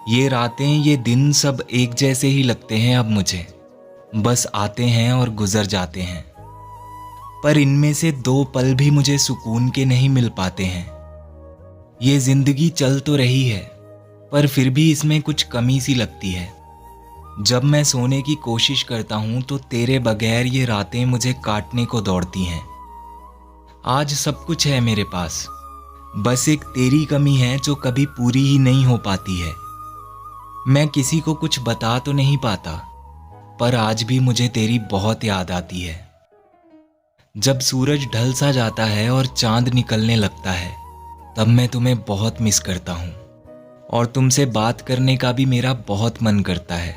ये रातें, ये दिन सब एक जैसे ही लगते हैं अब मुझे। बस आते हैं और गुजर जाते हैं। पर इनमें से 2 पल भी मुझे सुकून के नहीं मिल पाते हैं। ये जिंदगी चल तो रही है, पर फिर भी इसमें कुछ कमी सी लगती है। जब मैं सोने की कोशिश करता हूं तो तेरे बगैर ये रातें मुझे काटने को दौड़ती हैं। आज सब कुछ है मेरे पास, बस एक तेरी कमी है जो कभी पूरी ही नहीं हो पाती है। मैं किसी को कुछ बता तो नहीं पाता, पर आज भी मुझे तेरी बहुत याद आती है। जब सूरज ढल सा जाता है और चांद निकलने लगता है, तब मैं तुम्हें बहुत मिस करता हूँ और तुमसे बात करने का भी मेरा बहुत मन करता है।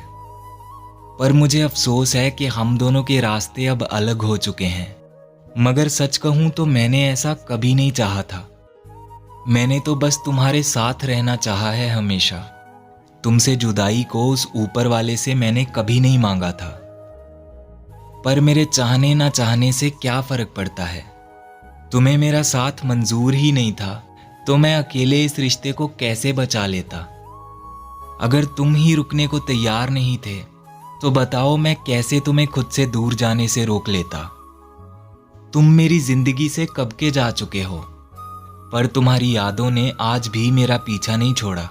पर मुझे अफसोस है कि हम दोनों के रास्ते अब अलग हो चुके हैं। मगर सच कहूँ तो मैंने ऐसा कभी नहीं चाहा था। मैंने तो बस तुम्हारे साथ रहना चाहा है हमेशा। तुमसे जुदाई को उस ऊपर वाले से मैंने कभी नहीं मांगा था। पर मेरे चाहने ना चाहने से क्या फर्क पड़ता है। तुम्हें मेरा साथ मंजूर ही नहीं था तो मैं अकेले इस रिश्ते को कैसे बचा लेता। अगर तुम ही रुकने को तैयार नहीं थे तो बताओ मैं कैसे तुम्हें खुद से दूर जाने से रोक लेता। तुम मेरी जिंदगी से कब के जा चुके हो, पर तुम्हारी यादों ने आज भी मेरा पीछा नहीं छोड़ा।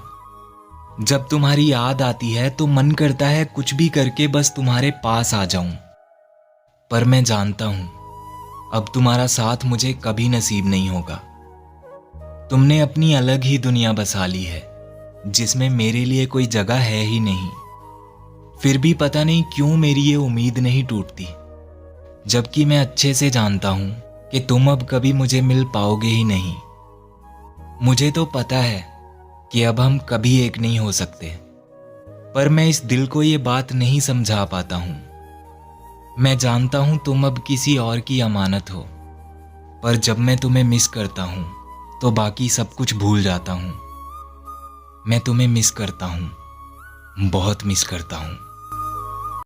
जब तुम्हारी याद आती है तो मन करता है कुछ भी करके बस तुम्हारे पास आ जाऊं। पर मैं जानता हूं अब तुम्हारा साथ मुझे कभी नसीब नहीं होगा। तुमने अपनी अलग ही दुनिया बसा ली है जिसमें मेरे लिए कोई जगह है ही नहीं। फिर भी पता नहीं क्यों मेरी ये उम्मीद नहीं टूटती, जबकि मैं अच्छे से जानता हूं कि तुम अब कभी मुझे मिल पाओगे ही नहीं। मुझे तो पता है कि अब हम कभी एक नहीं हो सकते, पर मैं इस दिल को ये बात नहीं समझा पाता हूं। मैं जानता हूं तुम अब किसी और की अमानत हो, पर जब मैं तुम्हें मिस करता हूं तो बाकी सब कुछ भूल जाता हूं। मैं तुम्हें मिस करता हूं, बहुत मिस करता हूं।